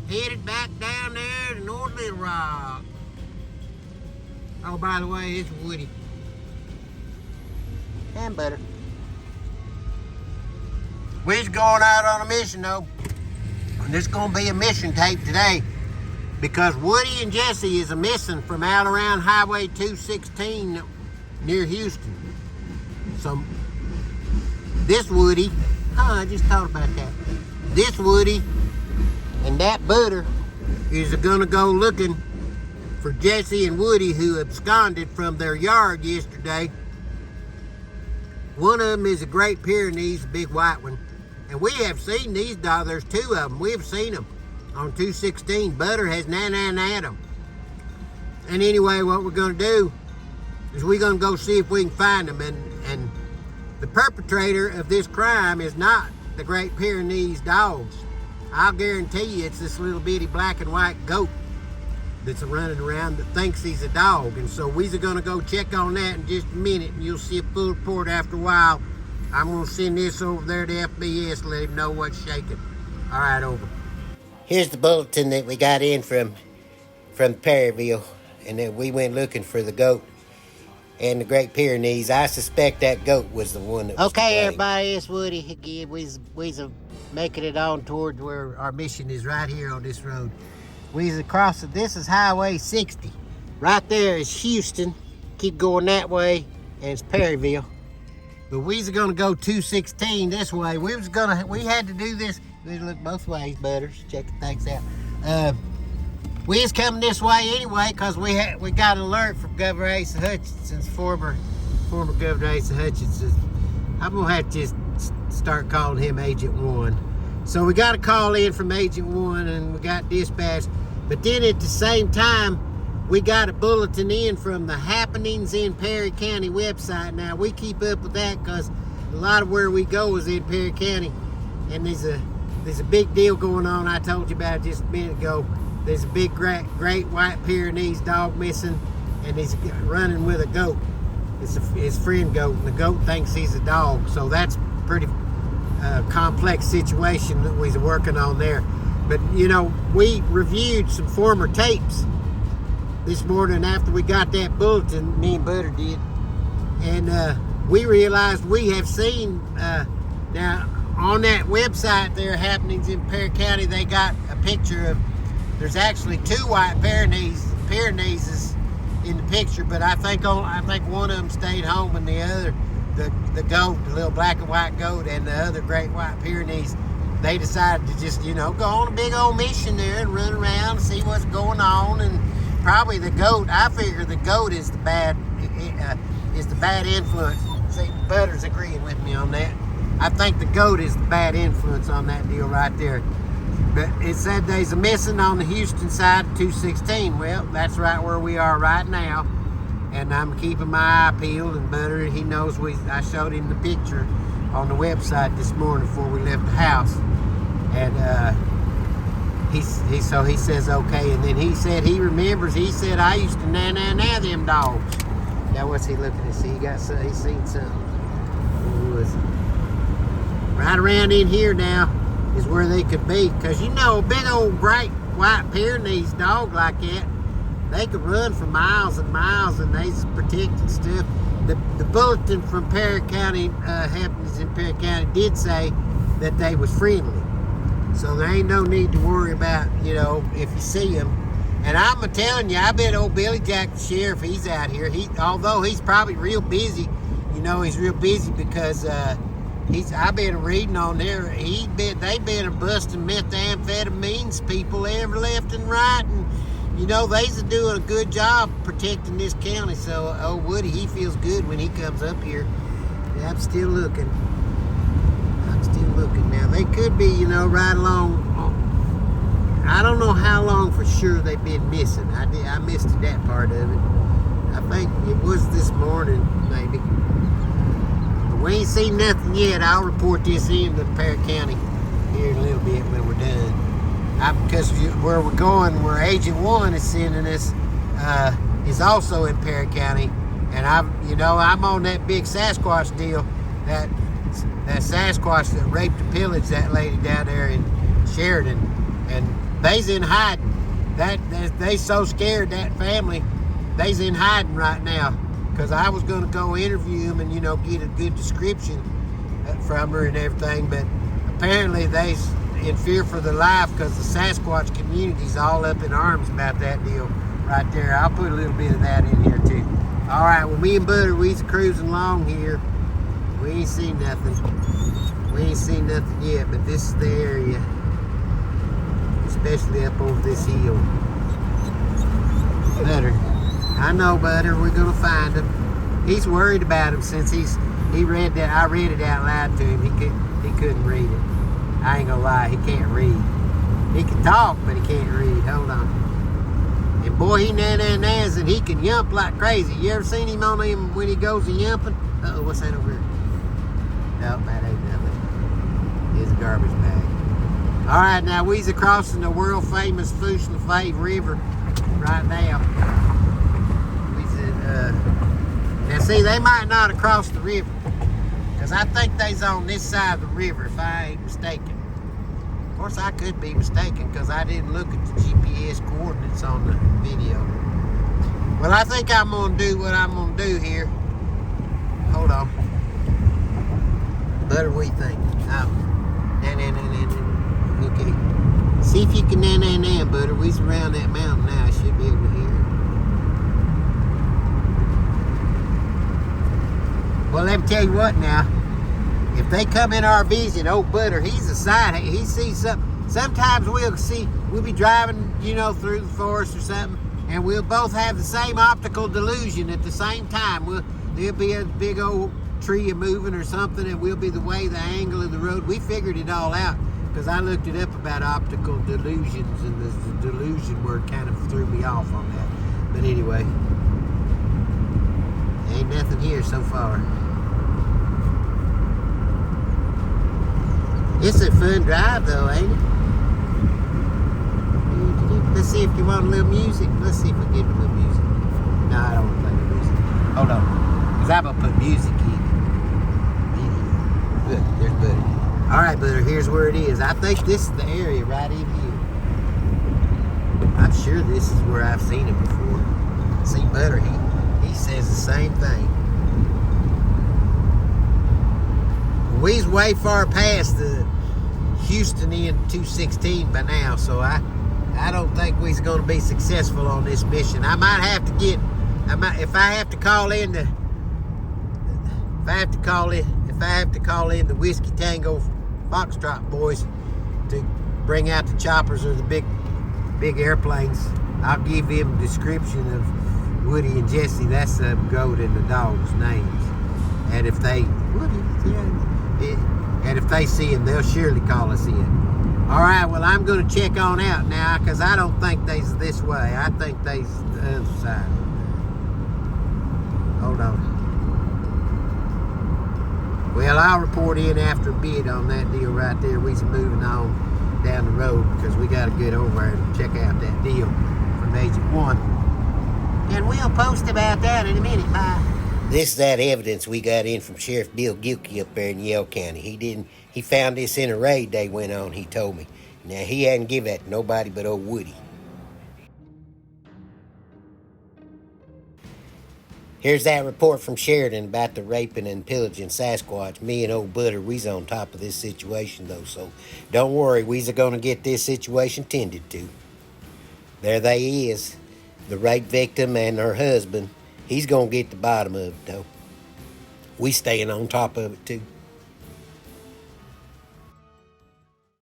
headed back down there to North Little Rock. Oh, by the way, it's Woody. And Butter. We're going out on a mission, though. And this is going to be a mission tape today because Woody and Jesse is missing from out around Highway 216 near Houston. So, this Woody, I just thought about that. This Woody and that Butter is going to go looking for Jesse and Woody, who absconded from their yard yesterday. One of them is a Great Pyrenees, a big white one. And we have seen these dogs. There's two of them. We have seen them on 216. Butter has at them. And anyway, what we're going to do is we're going to go see if we can find them. And the perpetrator of this crime is not the Great Pyrenees dogs. I'll guarantee you it's this little bitty black and white goat that's running around that thinks he's a dog. And so we're going to go check on that in just a minute, and you'll see a full report after a while. I'm going to send this over there to FBS, let him know what's shaking. All right, over. Here's the bulletin that we got in from Perryville, and then we went looking for the goat and the Great Pyrenees. I suspect that goat was the one that was Okay, everybody, it's Woody again. We's making it on towards where our mission is, right here on this road. We's across, this is Highway 60. Right there is Houston. Keep going that way, and it's Perryville. But we's gonna go 216 this way. We had to do this. We look both ways, Butters, checking things out. We was coming this way anyway, cause we got an alert from Governor Asa Hutchinson's former Governor Asa Hutchinson. I'm gonna have to just start calling him Agent 1. So we got a call in from Agent 1, and we got dispatched. But then at the same time, we got a bulletin in from the Happenings in Perry County website. Now, we keep up with that because a lot of where we go is in Perry County. And there's a big deal going on. I told you about it just a minute ago. There's a big great white Pyrenees dog missing, and he's running with a goat. It's his friend goat, and the goat thinks he's a dog. So that's a pretty complex situation that we're working on there. But, you know, we reviewed some former tapes this morning after we got that bulletin, me and Butter did, and we realized we have seen, now on that website there, Happenings in Perry County, they got a picture of, there's actually two white Pyrenees in the picture, but I think one of them stayed home, and the other, the goat, the little black and white goat, and the other great white Pyrenees, they decided to just, you know, go on a big old mission there and run around and see what's going on. And probably the goat, I figure the goat is the bad influence. See, Butter's agreeing with me on that. I think the goat is the bad influence on that deal right there. But it said there's a missing on the Houston side of 216. Well, that's right where we are right now. And I'm keeping my eye peeled, and Butter, he knows I showed him the picture on the website this morning before we left the house. And he says okay, and then he said he remembers. He said, I used to na them dogs. Now what's he looking at? See, he's seen something. What was it? Right around in here now is where they could be, because you know, a big old great white Pyrenees dog like that, they could run for miles and miles, and they's protected stuff. The bulletin from Perry County, Happenings in Perry County, did say that they was friendly. So there ain't no need to worry about, you know, if you see him. And I'm telling you, I bet old Billy Jack, the sheriff, he's out here. Although he's probably real busy, you know, he's real busy because I've been reading on there. They've been busting methamphetamines people every left and right, and you know, they's doing a good job protecting this county. So old Woody, he feels good when he comes up here. Yeah, I'm still looking. Now, they could be, you know, right along. I don't know how long for sure they've been missing. I missed that part of it. I think it was this morning, maybe. But we ain't seen nothing yet. I'll report this in to Perry County here in a little bit when we're done. Because where we're going, where Agent 1 is sending us, is also in Perry County. And I'm on that big Sasquatch deal, that Sasquatch that raped and pillaged that lady down there in Sheridan. And they's in hiding. They so scared, that family, they's in hiding right now. Because I was going to go interview them and, you know, get a good description from her and everything. But apparently they's in fear for their life because the Sasquatch community's all up in arms about that deal right there. I'll put a little bit of that in here too. All right, well, me and Butter, we's cruising along here. We ain't seen nothing. We ain't seen nothing yet, but this is the area. Especially up over this hill. Butter. I know, Butter, we're gonna find him. He's worried about him since he read that. I read it out loud to him. He couldn't read it. I ain't gonna lie, he can't read. He can talk, but he can't read. Hold on. And boy, he na-na-nas and he can yump like crazy. You ever seen him on him when he goes a yumping? Uh-oh, what's that over here? No, that ain't nothing. It's a garbage bag. All right, now we's crossing the world famous Fave River right now. Now see, they might not have crossed the river, because I think they's on this side of the river, if I ain't mistaken. Of course, I could be mistaken, because I didn't look at the GPS coordinates on the video. Well, I think I'm going to do what I'm going to do here. Hold on. Butter, what do you think? Okay. See if you can na-na-na, Butter. We's around that mountain now. I should be able to hear it. Well, let me tell you what now. If they come in our vision, old Butter, he's a side. He sees something. Sometimes we'll be driving, you know, through the forest or something, and we'll both have the same optical delusion at the same time. There'll be a big old tree moving or something, and we'll be the angle of the road. We figured it all out, because I looked it up about optical delusions, and the delusion word kind of threw me off on that. But anyway, ain't nothing here so far. It's a fun drive though, ain't it? Let's see if you want a little music. Let's see if we get a little music. No, I don't want to play the music. Hold on. Because I'm going to put music in. Good, there's Butter. All right, Butter, here's where it is. I think this is the area right in here. I'm sure this is where I've seen him before. See, Butter, he says the same thing. We's way far past the Houston in 216 by now, so I don't think we's going to be successful on this mission. I might have to get, if I have to call in the Whiskey Tango Foxtrot boys to bring out the choppers or the big airplanes. I'll give them a description of Woody and Jesse. That's the goat and the dog's names. And if they see him, they'll surely call us in. All right, well, I'm going to check on out now, because I don't think they's this way. I think they's the other side. Hold on. Well, I'll report in after a bit on that deal right there. We's moving on down the road, because we got to get over and check out that deal from Agent 1. And we'll post about that in a minute. Bye. This is that evidence we got in from Sheriff Bill Gilkey up there in Yell County. He found this in a raid they went on, he told me. Now, he hadn't give that to nobody but old Woody. Here's that report from Sheridan about the raping and pillaging Sasquatch. Me and old Butter, we's on top of this situation, though, so don't worry, we's going to get this situation tended to. There they is, the rape victim and her husband. He's going to get the bottom of it, though. We staying on top of it, too.